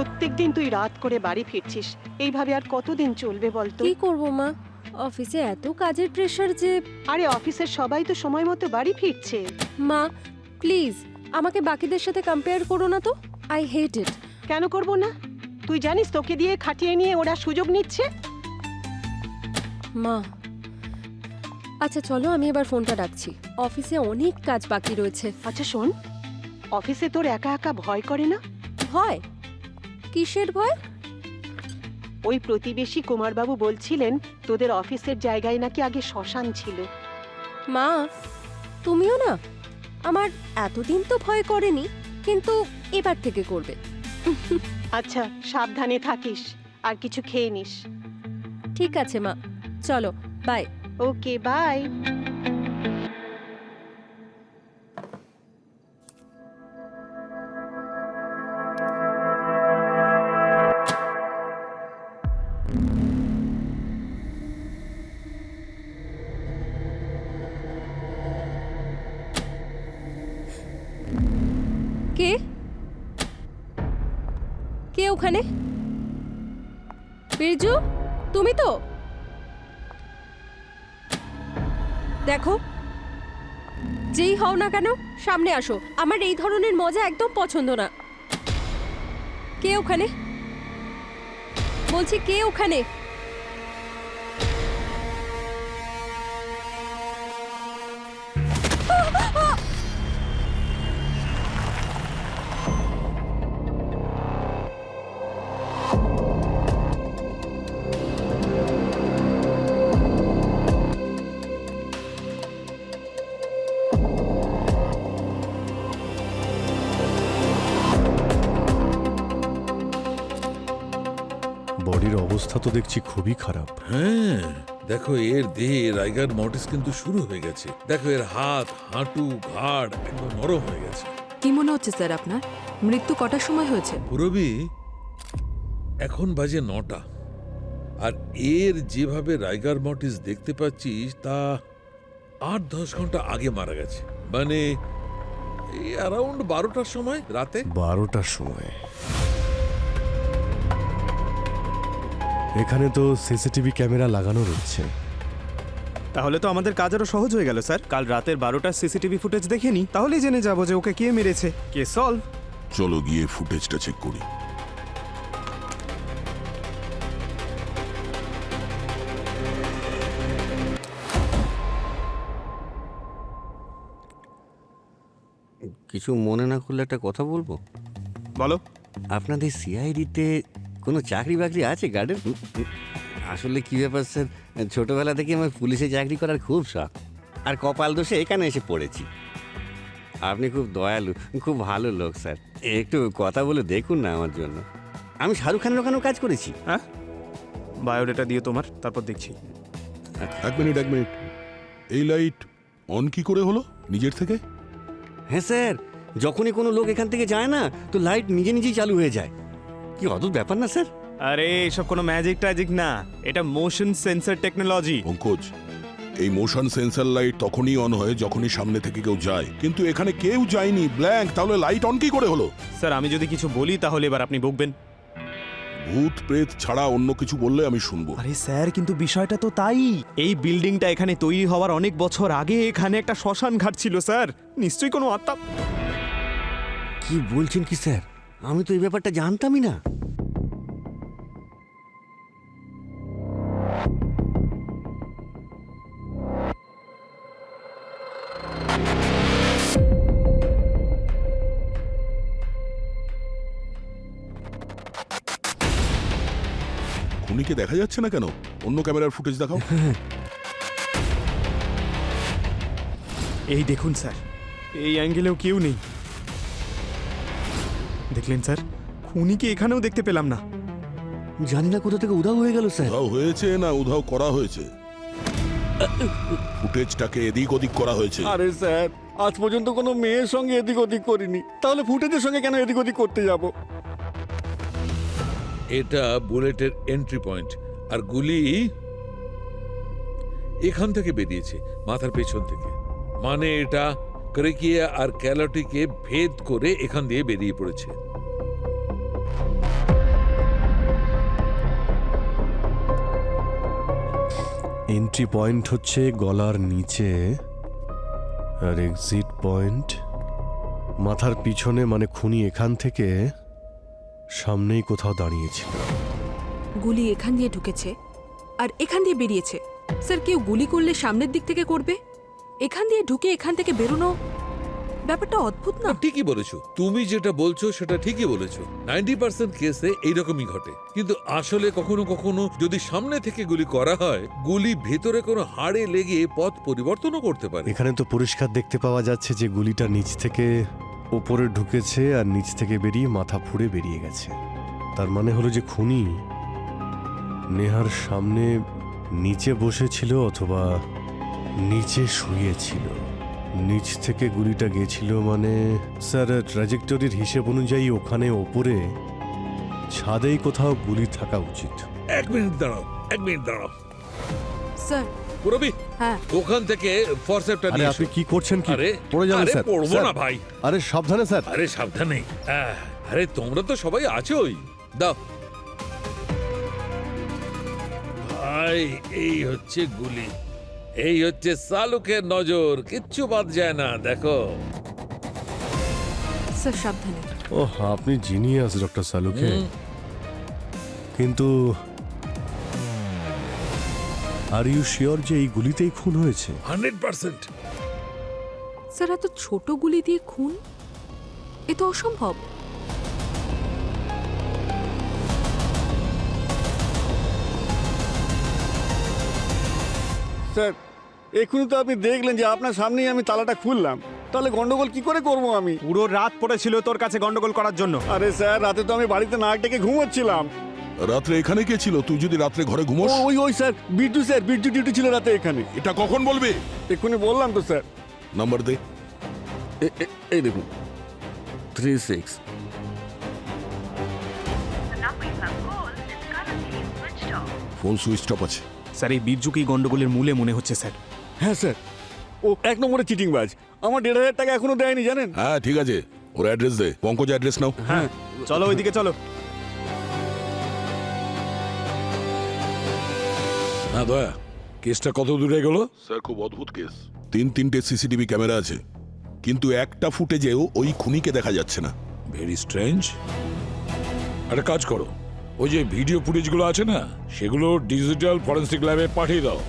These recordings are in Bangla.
প্রত্যেকদিন তুই রাত করে বাড়ি ফিরছিস, এইভাবে আর কতদিন চলবে বলতো? কি করব মা, অফিসে এত কাজের প্রেশার যে। আরে অফিসের সবাই তো সময় মতো বাড়ি ফিরছে। মা প্লিজ আমাকে বাকিদের সাথে কম্পেয়ার করো না তো, আই হেট ইট। কেন করব না? তুই জানিস তোকে দিয়ে খাটিয়ে নিয়ে ওরা সুযোগ নিচ্ছে। মা আচ্ছা চলো, আমি এবার ফোনটা রাখছি, অফিসে অনেক কাজ বাকি রয়েছে। আচ্ছা শোন, অফিসে তোর একা একা ভয় করে না? ভয়? কিসের ভয়? ওই প্রতিবেশী কুমারবাবু বলছিলেন তোদের অফিসের জায়গায় নাকি আগে শ্মশান ছিল। মা তুমিও না, আমার এতদিন তো ভয় করেনি, কিন্তু এবার থেকে করবে। আচ্ছা সাবধানে থাকিস, আর কিছু খেয়ে নিস। ঠিক আছে মা, চলো বাই। Okay bye. কে কে ওখানে? বিরজু, তুমি তো? দেখো, যেই হও না কেন সামনে আসো, আমার এই ধরনের মজা একদম পছন্দ না। কে ওখানে বলছি, কে ওখানে? বডির অবস্থা তো দেখছি খুবই খারাপ। হ্যাঁ দেখো, এর দেহে রাইগার মর্টিস কিন্তু শুরু হয়ে গেছে। দেখো এর হাত, হাঁটু, ঘাড় একদম নরম হয়ে গেছে। কি মনে হচ্ছে স্যার আপনার? মৃত্যু কটার সময় হয়েছে? পুরবি এখন বাজে 9টা, আর এর যেভাবে রাইগার মর্টিস দেখতে পাচ্ছিস তা 8-10 ঘন্টা আগে মারা গেছে, মানে অ্যারাউন্ড 12টার সময় রাতে। 12টার সময়? এখানে তো সিসিটিভি ক্যামেরা লাগানো রয়েছে। তাহলে তো আমাদের কাজ আরো সহজ হয়ে গেল স্যার। কাল রাতের 12টার সিসিটিভি ফুটেজ দেখে নি, তাহলেই জেনে যাবো যে ওকে কে মেরেছে। কে সলভ। চলো গিয়ে ফুটেজটা চেক করি। কিছু মনে না করলে একটা কথা বলবো। বলো। আপনাদের সিআইডিতে কোনো চাকরি বাকরি আছে গার্ডের? আসলে কি ব্যাপার স্যার, ছোটবেলা থেকে আমার পুলিশে চাকরি করার খুব শখ, আর কপাল দোষে এখানে এসে পড়েছি। আপনি খুব দয়ালু, খুব ভালো লোক স্যার, একটু কথা বলে দেখুন না আমার জন্য। আমি শাহরুখ খানের ওখানেও কাজ করেছি। হ্যাঁ, বায়োডাটা দিয়ে তোমার, তারপর দেখছি। এক মিনিট। এই লাইট অন কি করে হলো নিজের থেকে? হ্যাঁ স্যার, যখনই কোনো লোক এখান থেকে যায় না তো লাইট নিজে নিজেই চালু হয়ে যায়। কি অদ্ভুত ব্যাপার না স্যার? আরে এসব কোনো ম্যাজিক ট্যাজিক না, এটা মোশন সেন্সর টেকনোলজি। পঙ্কজ, এই মোশন সেন্সর লাইট তখনই অন হয় যখনই সামনে থেকে কেউ যায়, কিন্তু এখানে কেউ যায়নি, ব্ল্যাঙ্ক। তাহলে লাইট অন কি করে হলো? স্যার আমি যদি কিছু বলি তাহলে এবার আপনি বকবেন। ভূত প্রেত ছাড়া অন্য কিছু বললে আমি শুনবো। আরে স্যার, কিন্তু বিষয়টা তো তাই। এই বিল্ডিংটা এখানে তৈরি হওয়ার অনেক বছর আগে এখানে একটা শ্মশান ঘাট ছিল স্যার। নিশ্চয়ই কোনো আত্মা। কি বলছেন কি স্যার? আমি তো এই ব্যাপারটা জানতামই না। খুনিকে দেখা যাচ্ছে না কেন? অন্য ক্যামেরার ফুটেজ দেখাও। এই দেখুন স্যার, এই অ্যাঙ্গেলেও কেউ নেই। দেখলেন স্যার, খুনিকে এখানেও দেখতে পেলাম না। জানি না কোথা থেকে উধাও হয়ে গেল স্যার। উধাও হয়েছে না উধাও করা হয়েছে? ফুটেজটাকে এদিক ওদিক করা হয়েছে। আরে স্যার, আজ পর্যন্ত কোনো মেয়ের সঙ্গে এদিক ওদিক করিনি, তাহলে ফুটেজের সঙ্গে কেন এদিক ওদিক করতে যাব? এটা বুলেটের এন্ট্রি পয়েন্ট, আর গুলি এখান থেকে বেরিয়েছে, মাথার পেছন থেকে। মানে এটা ক্রেকিয়া আর ক্যালোটিকে ভেদ করে এখান দিয়ে বেরিয়ে পড়েছে। এন্ট্রি পয়েন্ট হচ্ছে গলার নিচে, আর এক্সিট পয়েন্ট মাথার পিছনে, মানে খুনি এখান থেকে সামনেই কোথাও দাঁড়িয়েছিল। গুলি এখান দিয়ে ঢুকেছে আর এখান দিয়ে বেরিয়েছে। স্যার, কেউ গুলি করলে সামনের দিক থেকে করবে, এখান দিয়ে ঢুকে এখান থেকে বেরোনো, ব্যাপারটা অদ্ভুত না? ঠিকই বলেছো, তুমি যেটা বলছো সেটা ঠিকই বলেছো। 90% কেসে এইরকমই ঘটে, কিন্তু আসলে কখনো কখনো যদি সামনে থেকে গুলি করা হয়, গুলি ভেতরে কোনো হাড়ে লেগে পথ পরিবর্তনও করতে পারে। এখানে তো পরিষ্কার দেখতে পাওয়া যাচ্ছে যে গুলিটা নিচ থেকে ওপরে ঢুকেছে আর নিচ থেকে বেরিয়ে মাথা ফুঁড়ে বেরিয়ে গেছে। তার মানে হলো যে খুনি নেহার সামনে নিচে বসেছিল অথবা নিচে শুয়েছিল। নিচ থেকে গুলিটা গেছিল মানে স্যার ট্র্যাজেক্টরির হিসেব অনুযায়ী ওখানে ওপরে ছাদেই কোথাও গুলি থাকা উচিত। 1 মিনিট দাঁড়াও, 1 মিনিট দাঁড়াও। স্যার। পুরবি, হ্যাঁ। ওখান থেকে ফরসেপটা আরে নিয়ে আপনি এসো। কি করছেন কি? আরে পড়ে যাবেন আরে স্যার। পড়বো স্যার, না ভাই। আরে সাবধানে স্যার। আরে সাবধানে। আরে তোমরা তো সবাই আছোই, দাও ভাই। এই হচ্ছে গুলি, এই হচ্ছে সালুকের নজর, কিচ্ছু বাদ যায় না। দেখো স্যার সাবধানে। ও আপনি জিনিয়াস ডক্টর সালুকে, কিন্তু আর ইউ শিওর যে এই গুলিতেই খুন হয়েছে? 100%। স্যার, এত ছোট গুলি দিয়ে খুন, এ তো অসম্ভব। স্যার, এক্ষুনি তো আপনি দেখলেন যে আপনার সামনেই আমি তালাটা খুললাম, তাহলে গন্ডগোল কি করে করবো আমি? পুরো রাত পড়েছিল তোর কাছে গন্ডগোল করার জন্য। আরে স্যার, রাতে তো আমি বাড়িতে নাক ডেকে ঘুমোচ্ছিলাম। রাত্রে এখানে কে ছিল? তুই যদি রাত্রে ঘরে ঘুমোস? ওই স্যার, বিট্টু ডিউটি ছিল রাতে এখানে। এটা কখন বলবে? এক্ষুনি বললাম তো স্যার। নাম্বার দে। এই দেখুন, 36। ফোন সুইচ অফ আছে। স্যার, এই বীরজুকেই গন্ডগোলের মূলে মনে হচ্ছে স্যার। হ্যাঁ স্যার, ও 1 নম্বরে চিটিংবাজ। আমার 1,500 টাকা এখনো দেয়নি জানেন। হ্যাঁ ঠিক আছে, ওর অ্যাড্রেস দে। পঙ্কজ অ্যাড্রেস নাও। হ্যাঁ, চলো ওইদিকে চলো। হ্যাঁ দয়া, কেসটা কত দূরে গেল? স্যার খুব অদ্ভুত কেস। 3টে সিসিটিভি ক্যামেরা আছে, কিন্তু একটা ফুটেজেও ওই খুনিকে দেখা যাচ্ছে না। Very strange. একটা কাজ করো, ওই যে ভিডিও ফুটেজগুলো আছে না, সেগুলো ডিজিটাল ফরেন্সিক ল্যাবে পাঠিয়ে দাও।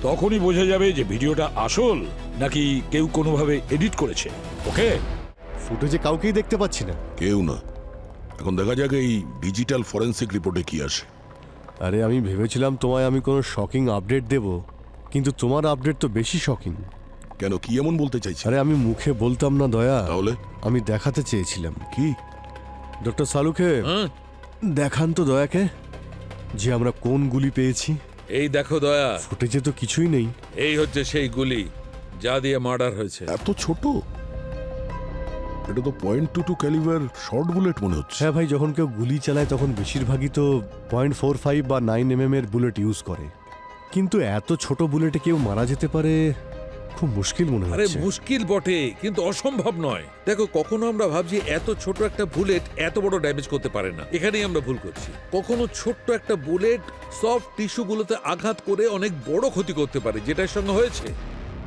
তখনই বোঝা যাবে যে ভিডিওটা আসল নাকি কেউ কোনোভাবে এডিট করেছে। ওকে? ফুটেজে কাউকেই দেখতে পাচ্ছি না। কেউ না। এখন দেখা যাক এই ডিজিটাল ফরেন্সিক রিপোর্টে কি আসে। আরে আমি ভেবেছিলাম তোমায় আমি কোনো শকিং আপডেট দেব, কিন্তু তোমার আপডেট তো বেশি শকিং। কেন, কি এমন বলতে চাইছে? আরে আমি মুখে বলতাম না দয়া, তাহলে আমি দেখাতে চেয়েছিলাম। কি? ডক্টর সালুকে হ্যাঁ, দেখান তো দয়াকে যে আমরা কোন গুলি পেয়েছি। এই দেখো দয়া, ফুটেজে তো কিছুই নেই। এই হচ্ছে সেই গুলি যা দিয়ে মার্ডার হয়েছে। এত ছোট? এটা তো .22 ক্যালিবার শর্ট বুলেট মনে হচ্ছে। হ্যাঁ ভাই, যখন কেউ গুলি চালায় তখন বেশিরভাগই তো .45 বা 9mm এর বুলেট ইউজ করে, কিন্তু এত ছোট বুলেটে কেউ মারা যেতে পারে, খুব মুশকিল মনে আরে হচ্ছে। মুশকিল বটে, কিন্তু অসম্ভব নয়। দেখো, কখনো আমরা ভাবছি এত ছোট একটা বুলেট এত বড় ড্যামেজ করতে পারে না, এখানেই আমরা ভুল করছি। কখনো ছোট্ট একটা বুলেট সফট টিস্যুগুলোতে আঘাত করে অনেক বড় ক্ষতি করতে পারে, যেটার সঙ্গে হয়েছে।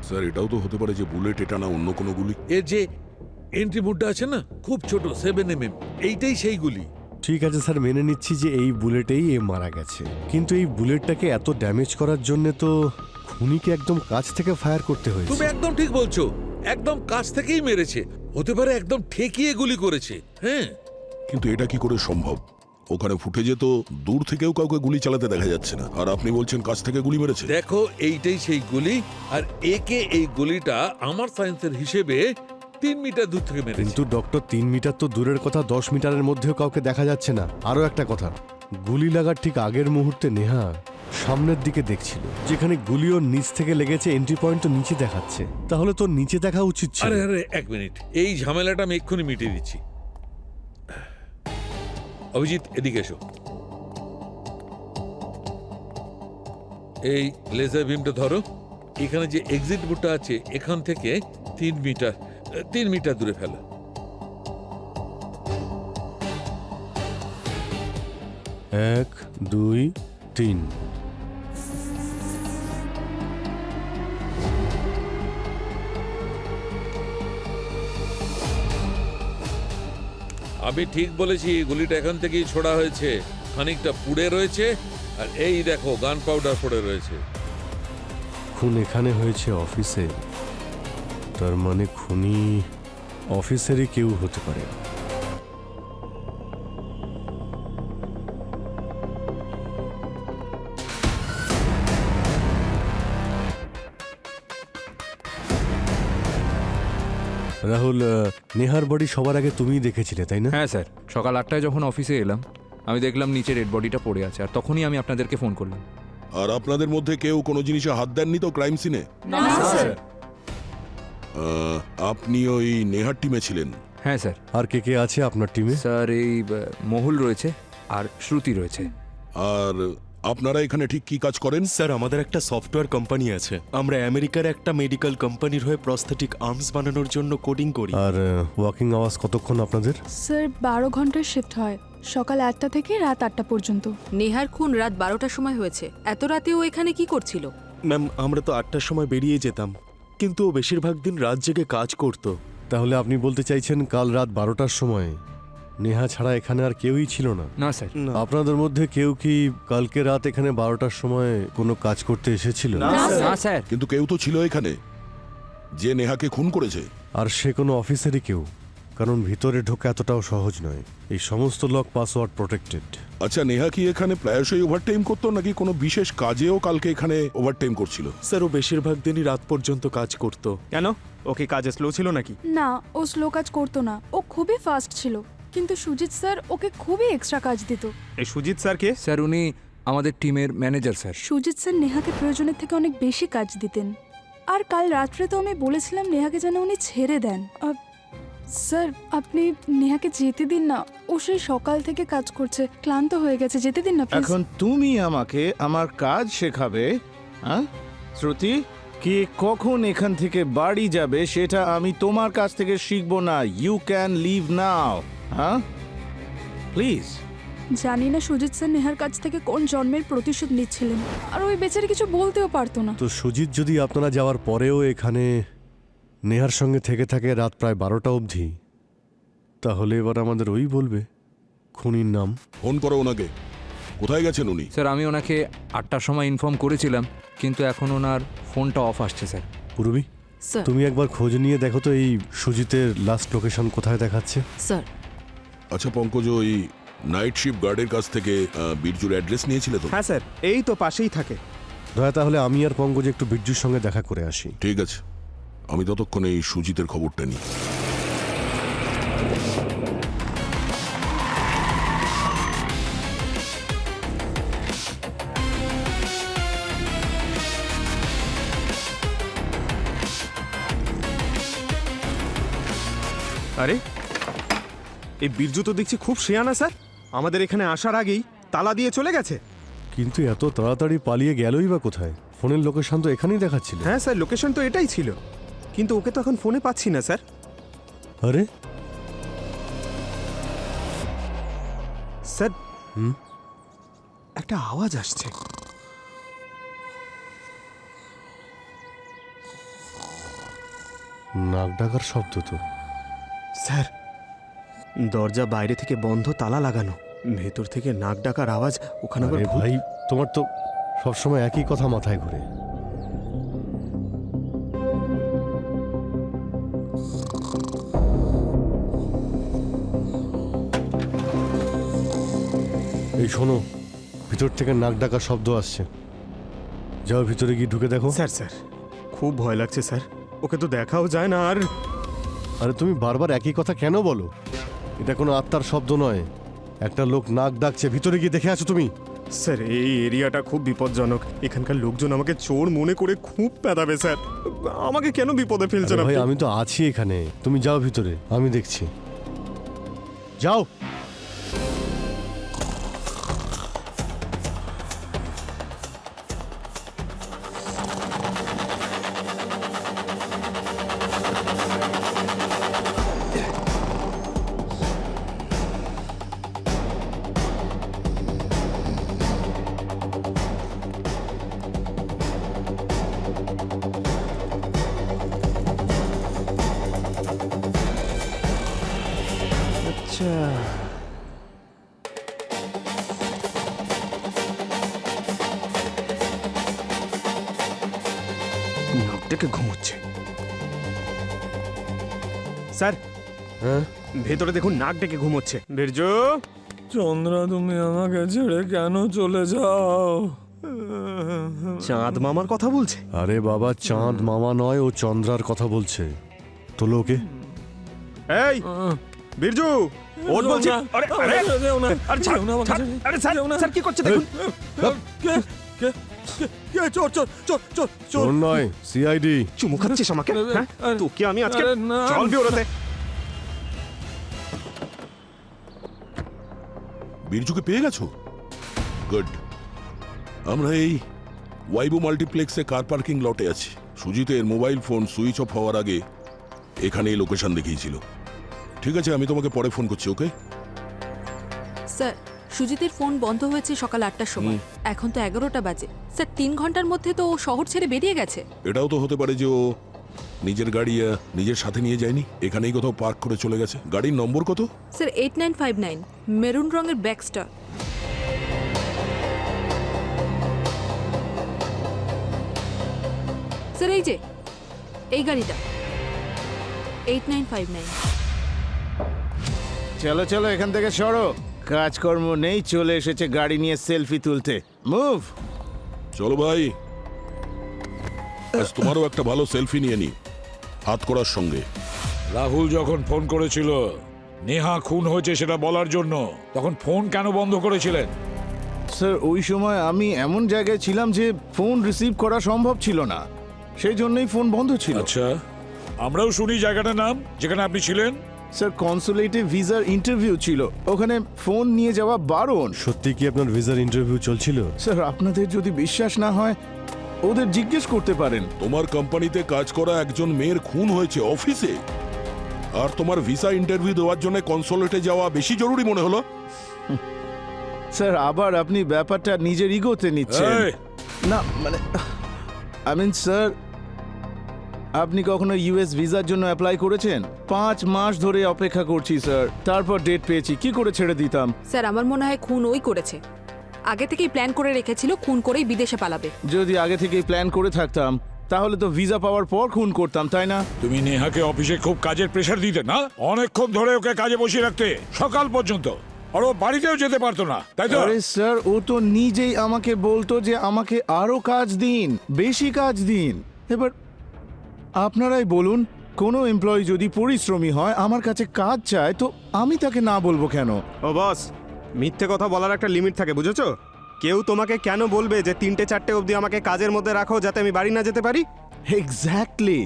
স্যার এটাও তো হতে পারে যে বুলেট এটা না অন্য কোনো গুলি। এর যে এন্ট্রি মুডটা আছে না, খুব ছোট 7mm, এইটাই সেই গুলি। ঠিক আছে স্যার, মেনে নিচ্ছি যে এই বুলেটেই এ মারা গেছে, কিন্তু এই বুলেটটাকে এত ড্যামেজ করার জন্য তো খুনিকে একদম কাছ থেকে ফায়ার করতে হয়েছে। তুমি একদম ঠিক বলছো, একদম কাছ থেকেই মেরেছে। হতে পারে একদম ঠেকিয়ে গুলি করেছে। হ্যাঁ, কিন্তু এটা কি করে সম্ভব? ওখানে ফুটেজে তো দূর থেকেও কাউকে গুলি চালাতে দেখা যাচ্ছে না, আর আপনি বলছেন কাছ থেকে গুলি মেরেছে। দেখো, এইটাই সেই গুলি, আর একে এই গুলিটা আমার সায়েন্সের হিসেবে 3 মিটার দূর থেকে মেরেছে। কিন্তু ডক্টর 3 মিটার তো দূরের কথা, 10 মিটারের মধ্যেও কাউকে দেখা যাচ্ছে না। আরো একটা কথা, গুলি লাগার ঠিক আগের মুহূর্তে নেহা সামনের দিকে দেখছিল, যেখানে গুলি ওর নিচ থেকে লেগেছে। এন্ট্রি পয়েন্ট তো নিচে দেখাচ্ছে, তাহলে তো নিচে দেখা উচিত ছিল। আরে আরে 1 মিনিট, এই ঝামেলাটা আমি এক্ষুনি মিটিয়ে দিচ্ছি। অভিজিৎ, এদিকে এসো। এই লেজার বিমটা ধরো। এখানে যে এক্সিট বোর্ডটা আছে, এখান থেকে 3 মিটার দূরে ফেলো। এক, দুই, তিন। আমি ঠিক বলেছি, গুলিটা এখান থেকেই ছোড়া হয়েছে। খানিকটা পুড়ে রয়েছে, আর এই দেখো গান পাউডার পড়ে রয়েছে। খুন এখানে হয়েছে অফিসে, তার মানে খুনি অফিসেরই কেউ হতে পারে। রাহুল, নেহার বডি সবার আগে তুমিই দেখেছিলে তাই না? হ্যাঁ স্যার, সকাল 8টায় যখন অফিসে এলাম আমি দেখলাম নিচে ডেড বডিটা পড়ে আছে, আর তখনই আমি আপনাদেরকে ফোন করলাম। আর আপনাদের মধ্যে কেউ কোনো জিনিসে হাত দেননি তো ক্রাইম সিনে? আপনি ওই নেহার টিমে ছিলেন? হ্যাঁ স্যার। আর কে কে আছে আপনার টিমে? স্যার এই মহুল রয়েছে আর শ্রুতি রয়েছে। আর আপনারা এখানে ঠিক কি কাজ করেন? স্যার, আমাদের একটা সফটওয়্যার কোম্পানি আছে। আমরা আমেরিকার একটা মেডিকেল কোম্পানির হয়ে প্রস্থেটিক আর্মস বানানোর জন্য কোডিং করি। আর ওয়ার্কিং আওয়ার্স কতক্ষণ আপনাদের? স্যার 12 ঘন্টার শিফট হয়, সকাল 8টা থেকে রাত 8টা পর্যন্ত। নেহার খুন রাত 12টার সময় হয়েছে। এত রাতে ও এখানে কি করছিল? ম্যাম, আমরা তো 8টার সময় বেরিয়ে যেতাম, কিন্তু ও বেশিরভাগ দিন রাত জেগে কাজ করতো। তাহলে আপনি বলতে চাইছেন কাল রাত 12টার সময় নেহা ছাড়া এখানে আর কেউই ছিল না? না স্যার। আপনাদের মধ্যে কেউ কি কালকে রাত এখানে 12টার সময় কোনো কাজ করতে এসেছিল? না স্যার। কিন্তু কেউ তো ছিল এখানে যে নেহাকে খুন করেছে। আর সে কোনো অফিসারই কেউ, কারণ ভিতরে ঢোকা এতটাও সহজ নয়। এই সমস্ত লক পাসওয়ার্ড প্রোটেক্টেড। আচ্ছা, নেহা কি এখানে প্রায়শই ওভারটাইম করতো নাকি কোনো বিশেষ কাজেও কালকে এখানে ওভারটাইম করছিল? স্যার, ও বেশিরভাগ দিনই রাত পর্যন্ত কাজ করতো। কেন, ও কি কাজে স্লো ছিল নাকি? না, ও স্লো কাজ করতো না, ও খুবই ফাস্ট ছিল। কিন্তু সুজিত স্যার ওকে খুবই এক্সট্রা কাজ দিত। এই সুজিত স্যার কে? স্যার উনি আমাদের টিমের ম্যানেজার স্যার। সুজিত স্যার নেহাকে প্রয়োজনের থেকে অনেক বেশি কাজ দিতেন। আর কাল রাত্রে তো আমি বলেছিলাম নেহাকে যেন উনি ছেড়ে দেন। স্যার আপনি নেহাকে যেতে দিন না, ও সেই সকাল থেকে কাজ করছে, ক্লান্ত হয়ে গেছে, যেতে দিন না প্লিজ। এখন তুমি আমাকে আমার কাজ শেখাবে? হ্যাঁ শ্রুতি, কি কখন এখান থেকে বাড়ি যাবে সেটা আমি তোমার কাছ থেকে শিখবো না। ইউ ক্যান লিভ নাও। হ্যাঁ প্লিজ। জানি না সুজিত স্যার নেহার কাছ থেকে কোন জন্মের প্রতিশোধ নিচ্ছিলেন, আর ওই বেচারি কিছু বলতেও পারতো না। তো সুজিত যদি আপনারা যাওয়ার পরেও এখানে নেহার সঙ্গে থেকে থাকে রাত প্রায় 12টা অবধি, তাহলে এবার আমাদের ওই বলবে খুনির নাম। ফোন করো ওনাকে। কোথায় গেছেন উনি? স্যার আমি ওনাকে 8টার সময় ইনফর্ম করেছিলাম, কিন্তু এখন ওনার ফোনটা অফ আসছে স্যার। পূর্বী, স্যার। তুমি একবার খোঁজ নিয়ে দেখো তো এই সুজিতের লাস্ট লোকেশন কোথায় দেখাচ্ছে। স্যার। আচ্ছা পঙ্কজ, ওই নাইট শিফট গার্ডের কাছ থেকে বীরজুর অ্যাড্রেস নিয়েছিলে তো? হ্যাঁ স্যার, এই তো পাশেই থাকে। দয়া তাহলে আমি আর পঙ্কজ একটু বিরজুর সঙ্গে দেখা করে আসি। ঠিক আছে, আমি ততক্ষণে এই সুজিতের খবরটা নিই। আরে এই বীরজু তো দেখছি খুব শিয়ানা স্যার। আমাদের এখানে আসার আগেই তালা দিয়ে চলে গেছে। কিন্তু এত তাড়াতাড়ি পালিয়ে গেলই বা কোথায়? ফোনের লোকেশন তো এখানেই দেখাচ্ছিল। হ্যাঁ স্যার, লোকেশন তো এটাই ছিল, কিন্তু ওকে তো এখন ফোনে পাচ্ছি না স্যার। আরে স্যার, একটা আওয়াজ আসছে। নাক ডাকার শব্দ তো। স্যার, দরজা বাইরে থেকে বন্ধ, তালা লাগানো, ভেতর থেকে নাক ডাকার আওয়াজ। ওখানে আবার আরে ভাই, তোমার তো সবসময় একই কথা মাথায় ঘুরে। এই শোনো, ভিতর থেকে নাক ডাকার শব্দ আসছে। যাও ভিতরে গিয়ে ঢুকে দেখো। স্যার স্যার, খুব ভয় লাগছে স্যার, ওকে তো দেখাও যায় না। আর আরে তুমি বারবার একই কথা কেন বলো? এটা কোনো আত্মার শব্দ নয়, একটা লোক নাক ডাকছে। ভিতরে গিয়ে দেখে আছো তুমি? স্যার, এই এরিয়াটা খুব বিপজ্জনক। এখানকার লোকজন আমাকে চোর মনে করে খুব পেদাবে স্যার। আমাকে কেন বিপদে ফেলছেন ভাই, আপনি? আমি তো আছি এখানে, তুমি যাও ভিতরে, আমি দেখছি। যাও। আচ্ছা নাক ডেকে ঘুমোচ্ছে। স্যার, হ্যাঁ ভেতরে দেখুন নাক ডেকে ঘুমোচ্ছে। বীর্য, চন্দ্রা, তুমি আমাকে ছেড়ে কেন চলে যাও? চাঁদ মামার কথা বলছে। আরে বাবা, চাঁদ মামা নয়, ও চন্দ্রার কথা বলছে। তোলো ওকে। এই বীরজু, ওর বলছি। আরে আরে আরে ছাড়, ছাড়। আরে স্যার, স্যার কি করছে দেখুন। চোর চোর চোর চোর চোর চোর নয়, সিআইডি। চুমু খাচ্ছিস আমাকে? হ্যাঁ, তোকে আমি আজকে চল বিওরতে। বীরজুকে পেয়ে গেছো? গুড। আমরা এই ওয়াইবো মাল্টিপ্লেক্সে কার পার্কিং লটে আছি। সুজিতের মোবাইল ফোন সুইচ অফ হওয়ার আগে এখানে এই লোকেশন দেখিয়েছিল। ঠিক আছে, আমি তোমাকে পরে ফোন করছি, ওকে? স্যার, সুজিতের ফোন বন্ধ হয়েছে সকাল 8টার সময়। এখন তো 11টা বাজে। স্যার, 3 ঘন্টার মধ্যে তো ও শহর ছেড়ে বেরিয়ে গেছে। এটাও তো হতে পারে যে ও নিজের গাড়ি নিজের সাথে নিয়ে যায়নি, এখানেই কোথাও পার্ক করে চলে গেছে। গাড়ির নম্বর কত? স্যার, 8959, মেরুন রঙের ব্যাগসটা। স্যার, এই যে এই গাড়িটা 8959। চলো চলো, এখান থেকে সরো। কাজকর্ম নেই, চলে এসেছে গাড়ি নিয়ে সেলফি তুলতে। মুভ। চলো ভাই, আজ তোমারও একটা ভালো সেলফি নিয়ে নি হাত করার সঙ্গে। রাহুল যখন ফোন করেছিল নেহা খুন হয়েছে সেটা বলার জন্য, তখন ফোন কেন বন্ধ করেছিলেন? স্যার, ওই সময় আমি এমন জায়গায় ছিলাম যে ফোন রিসিভ করা সম্ভব ছিল না, সেই জন্যই ফোন বন্ধ ছিল। আচ্ছা, আমরাও শুনি জায়গাটার নাম যেখানে আপনি ছিলেন। স্যার, কনসুলেটে ভিসার ইন্টারভিউ ছিল, ওখানে ফোন নিয়ে যাওয়া বারণ। সত্যি কি আপনার ভিসার ইন্টারভিউ চলছিল? স্যার, আপনাদের যদি বিশ্বাস না হয় ওদের জিজ্ঞেস করতে পারেন। তোমার কোম্পানিতে কাজ করা একজন মেয়ের খুন হয়েছে অফিসে, আর তোমার ভিসা ইন্টারভিউ দেওয়ার জন্য কনসুলেটে যাওয়া বেশি জরুরি মনে হলো? স্যার, আবার আপনি ব্যাপারটা নিজের ইগোতে নিচ্ছেন। এই! না মানে স্যার, আপনি কখনো ইউএস ভিসার জন্য অ্যাপ্লাই করেছেন? 5 মাস ধরে অপেক্ষা করছি স্যার, তারপর ডেট পেয়েছি, কি করে ছেড়ে দিতাম? স্যার, আমার মনে হয় খুন ওই করেছে। আগে থেকেই প্ল্যান করে রেখেছিল খুন করেই বিদেশে পালাবে। যদি আগে থেকেই প্ল্যান করে থাকতাম তাহলে তো ভিসা পাওয়ার পর খুন করতাম, তাই না? তুমি নেহাকে অফিসে খুব কাজের প্রেশার দিতে না? অনেকক্ষণ ধরে ওকে কাজে বসিয়ে রাখতে, সকাল পর্যন্ত। আর ও বাড়িতেও যেতে পারতো না, তাই তো? আরে স্যার, ও তো নিজেই আমাকে বলতো যে আমাকে আরো কাজ দিন, বেশি কাজ দিন। এবার আপনারাই বলুন, কোনো এমপ্লয়ি যদি পরিশ্রমী হয়, আমার কাছে কাজ চায়, তো আমি তাকে না বলবো কেন? ও বস, মিথ্যে কথা বলার একটা লিমিট থাকে, বুঝেছো? কেউ তোমাকে কেন বলবে যে 3টে-4টে অবধি আমাকে কাজের মধ্যে রাখো যাতে আমি বাড়ি না যেতে পারি? এক্স্যাক্টলি,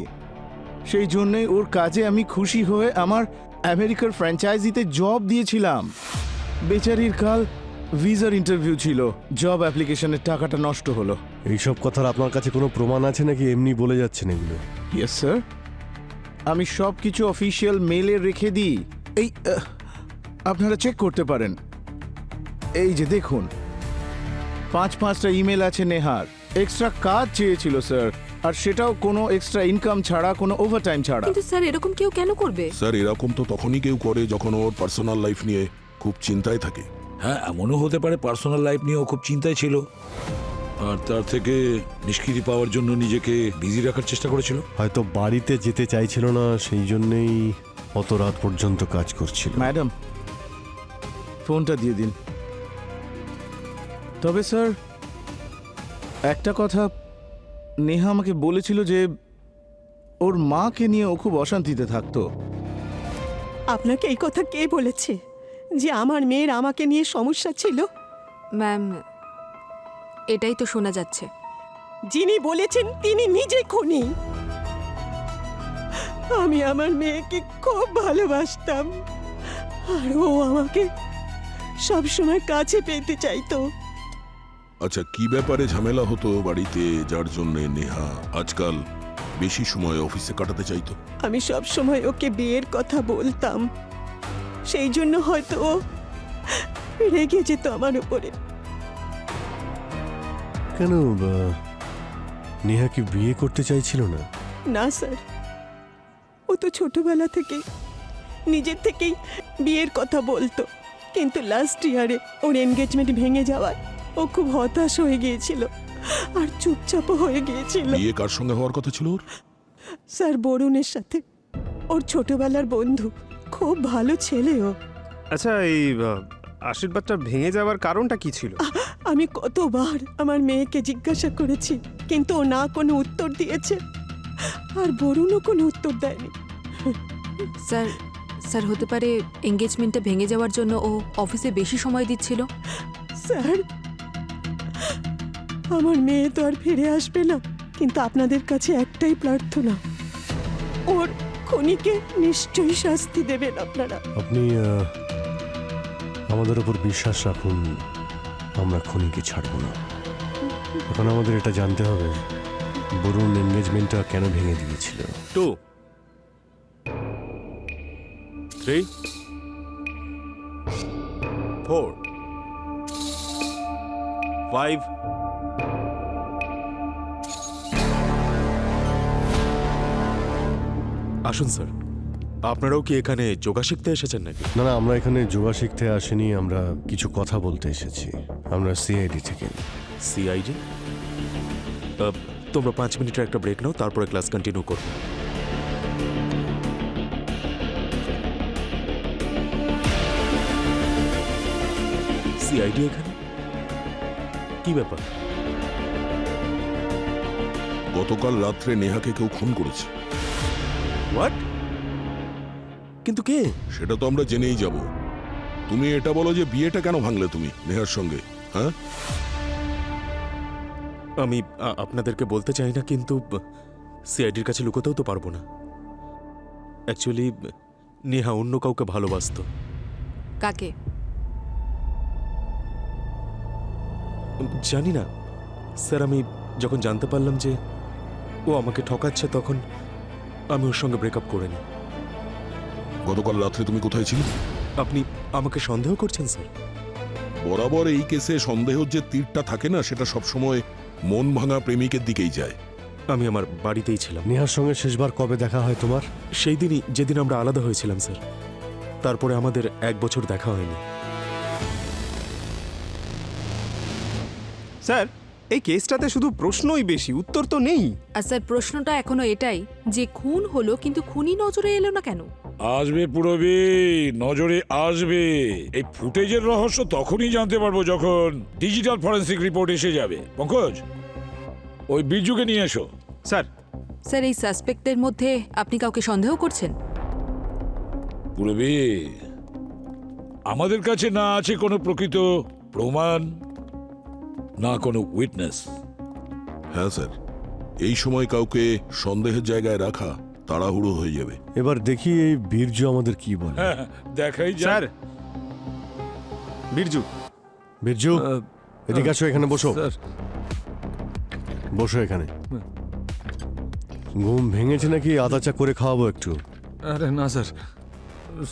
সেই জন্যই ওর কাজে আমি খুশি হয়ে আমার আমেরিকার ফ্র্যাঞ্চাইজিতে জব দিয়েছিলাম। বেচারির কাল ভিসার ইন্টারভিউ ছিল, জব অ্যাপ্লিকেশনের টাকাটা নষ্ট হলো। এইসব কথার আপনার কাছে কোনো প্রমাণ আছে নাকি এমনি বলে যাচ্ছেন এগুলো? ইয়েস স্যার, আমি সব কিছু অফিসিয়াল মেলে রেখে দিই। এই আপনারা চেক করতে পারেন। এই যে দেখুন, 5-5টা ইমেল আছে নেহার। এক্সট্রা কাজ চেয়েছিল স্যার, আর সেটাও কোনো এক্সট্রা ইনকাম ছাড়া, কোনো ওভারটাইম ছাড়া। কিন্তু স্যার, এরকম কেউ কেন করবে? স্যার, এরকম তো তখনই কেউ করে যখন ওর পার্সোনাল লাইফ নিয়ে খুব চিন্তায় থাকে। হ্যাঁ, এমনও হতে পারে পার্সোনাল লাইফ নিয়েও খুব চিন্তায় ছিল, আর তার থেকে নিষ্কৃতি পাওয়ার জন্য নিজেকে বিজি রাখার চেষ্টা করেছিল। হয়তো বাড়িতে যেতে চাইছিল না, সেই জন্যেই অত রাত পর্যন্ত কাজ করছিল। ম্যাডাম, ফোনটা দিয়ে দিন। তবে স্যার, একটা কথা, নেহা আমাকে বলেছিল যে ওর মাকে নিয়ে ও খুব অশান্তিতে থাকতো। আপনাকে এই কথা কে বলেছে যে আমার মেয়ের আমাকে নিয়ে সমস্যা ছিল? ম্যাম, এটাই তো শোনা যাচ্ছে। যিনি বলেছেন তিনি নিজে খুনি। আমি আমার মেয়েকে খুব ভালোবাসতাম, আর ও আমাকে সবসময় কাছে পেতে চাইতো। আচ্ছা, কি ব্যাপারে ঝামেলা হতো বাড়িতে যার জন্য নেহা আজকাল বেশি সময় অফিসে কাটাতে চাইতো? আমি সব সময় ওকে বিয়ের কথা বলতাম, সেই জন্য হয়তো ও রেগে যেত আমার উপরে। কেন নেহা কি বিয়ে করতে চাইছিল না? না স্যার, ও তো ছোটবেলা থেকে নিজের থেকেই বিয়ের কথা বলতো, কিন্তু লাস্ট ইয়ারে ওর এনগেজমেন্ট ভেঙে যাওয়ায় ও খুব হতাশ হয়ে গিয়েছিল আর চুপচাপও হয়ে গিয়েছিল। বিয়ে কার সঙ্গে হওয়ার কথা ছিল ওর? স্যার, বরুণের সাথে। ওর ছোটবেলার বন্ধু, খুব ভালো ছেলে ও। আচ্ছা, এই আশীর্বাদটা ভেঙে যাওয়ার কারণটা কি ছিল? আমি কতবার আমার মেয়েকে জিজ্ঞাসা করেছি, কিন্তু ও না কোনো উত্তর দিয়েছে, আর বরুণও কোনো উত্তর দেয়নি। স্যার স্যার হতে পারে এঙ্গেজমেন্টটা ভেঙে যাওয়ার জন্য ও অফিসে বেশি সময় দিচ্ছিল। স্যার, আমার মেয়ে তো আর ফিরে আসবে না, কিন্তু আপনাদের কাছে একটাই প্রার্থনা, ওর খুনিকে নিশ্চয়ই শাস্তি দেবেন আপনারা। আপনি আমাদের উপর বিশ্বাস রাখুন, আমরা খুনিকে ছাড়ব না। এখন আমাদের এটা জানতে হবে বরুণ এনগেজমেন্টটা কেন ভেঙে দিয়েছিল। 2 3 4 5 আসুন স্যার, আপনারাও কি এখানে যোগা শিখতে এসেছেন নাকি? না না, আমরা এখানে যোগা শিখতে আসিনি, আমরা কিছু কথা বলতে এসেছি। আমরা সিআইডি থেকে। সিআইডি? তোমরা 5 মিনিটের একটা ব্রেক নাও, তারপরে ক্লাস কন্টিনিউ করো। সিআইডি এখানে কি ব্যাপার? গতকাল রাত্রে নেহাকে কেউ খুন করেছে। হোয়াট? কিন্তু কে? সেটা তো আমরা জেনেই যাব। তুমি এটা বলো যে বিয়েটা কেন ভাঙলে তুমি নেহার সঙ্গে? হ্যাঁ, আমি আপনাদেরকে বলতে চাই না, কিন্তু সিআইডির কাছে লুকোতেও তো পারবো না। অ্যাকচুয়ালি নেহা অন্য কাউকে ভালোবাসতো। কাকে? জানি না স্যার, আমি যখন জানতে পারলাম যে ও আমাকে ঠকাচ্ছে, তখন আমি ওর সঙ্গে ব্রেকআপ করে নিই। গতকাল রাত্রে তুমি কোথায় ছিলে? আপনি আমাকে সন্দেহ করছেন স্যার? বরাবর এই কেসে সন্দেহের যে তীরটা থাকে না, সেটা সবসময় মন ভাঙা প্রেমিকের দিকেই যায়। আমি আমার বাড়িতেই ছিলাম। নেহার সঙ্গে শেষবার কবে দেখা হয় তোমার? সেই দিনই, যেদিন আমরা আলাদা হয়েছিলাম স্যার। তারপরে আমাদের 1 বছর দেখা হয়নি। স্যার, এই কেসটাতে শুধু প্রশ্নই বেশি, উত্তর তো নেই। আর স্যার প্রশ্নটা এখনো এটাই যে খুন হলো, কিন্তু খুনি নজরে এলো না কেন? আসবে পুরবি, নজরে আসবে। এই ফুটেজের রহস্য তখনই জানতে পারবো যখন ডিজিটাল ফরেন্সিক রিপোর্ট এসে যাবে। পঙ্কজ, ওই বিরজুকে নিয়ে এসো। স্যার, স্যার এই সাসপেক্টদের মধ্যে আপনি কাউকে সন্দেহ করছেন? পুরবি, আমাদের কাছে না আছে কোনো প্রকৃত প্রমাণ, না কোনো উইটনেস। হ্যাঁ স্যার, এই সময় কাউকে সন্দেহের জায়গায় রাখা তাড়াহুড়ো হয়ে যাবে। এবার দেখি এই বীরজু আমাদের কি বলে। দেখাই যায়। স্যার, বীরজু। বীরজু, এদিকে আসো, এখানে বসো। বসো এখানে। ঘুম ভেঙেছে নাকি? আদা চা করে খাওয়াবো একটু। আরে না স্যার,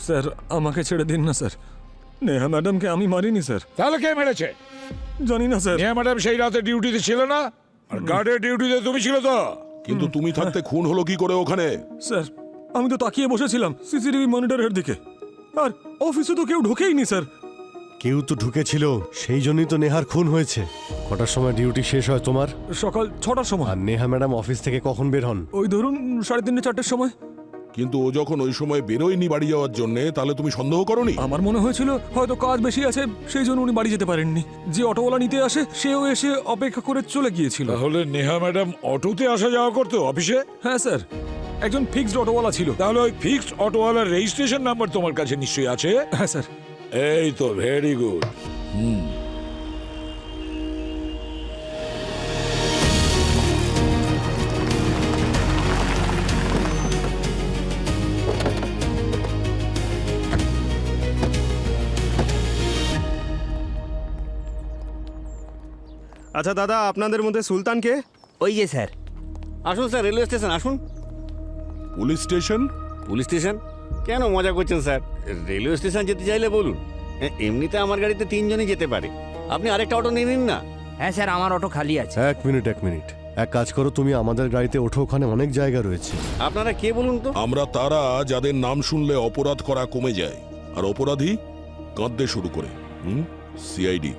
স্যার আমাকে ছেড়ে দিন না স্যার। নেহা ম্যাডামকে আমি মারিনি স্যার। তাহলে কে মেরেছে? জানি না স্যার। নেহা ম্যাডাম সেই রাতে ডিউটিতে ছিল না, আর গার্ডের ডিউটিতে তুমি ছিল তো। কিন্তু তুমি থাকতে খুন হলো কি করে ওখানে? স্যার আমি তো তাকিয়ে বসেছিলাম সিসিটিভি মনিটরের দিকে, আর অফিসে তো কেউ ঢুকেইনি স্যার। কেউ তো ঢুকেছিল, সেই জন্যই তো নেহার খুন হয়েছে। কটার সময় ডিউটি শেষ হয় তোমার? সকাল 6টার সময়। আর নেহা ম্যাডাম অফিস থেকে কখন বের হন? ওই ধরুন 3:30 4টের সময়। কিন্তু ও যখন ওই সময় বেরোয়নি বাড়ি যাওয়ার জন্য, তাহলে তুমি সন্দেহ করনি? আমার মনে হয়েছিল হয়তো কাজ বেশি আছে, সেই জন্য উনি বাড়ি যেতে পারেননি। যে অটোওয়ালা নিতে আসে সেও এসে অপেক্ষা করে চলে গিয়েছিল। তাহলে নেহা ম্যাডাম অটোতে আসা যাওয়া করতো অফিসে? হ্যাঁ স্যার, একজন ফিক্সড অটোওয়ালা ছিল। তাহলে ওই ফিক্সড অটোওয়ালার রেজিস্ট্রেশন নাম্বার তোমার কাছে নিশ্চয়ই আছে? হ্যাঁ স্যার। এই তো, ভেরি গুড। আচ্ছা দাদা, আপনাদের মধ্যে সুলতান কে? ওই যে স্যার। আসুন স্যার, রেলওয়ে স্টেশন আসুন। Police station? Police station? কেন মজা করছেন স্যার? রেলওয়ে স্টেশন যেতে চাইলে বলুন। এমনিতে আমার গাড়িতে 3 জনই যেতে পারে। আপনি আরেকটা অটো নিয়ে নিন না। হ্যাঁ স্যার, আমার অটো খালি আছে। এক মিনিট। এক কাজ করো, তুমি আমাদের গাড়িতে ওঠো, ওখানে অনেক জায়গা রয়েছে। আপনারা কে বলুন তো? আমরা তারা যাদের নাম শুনলে অপরাধ করা কমে যায় আর অপরাধী কাঁদতে শুরু করে। সিআইডি।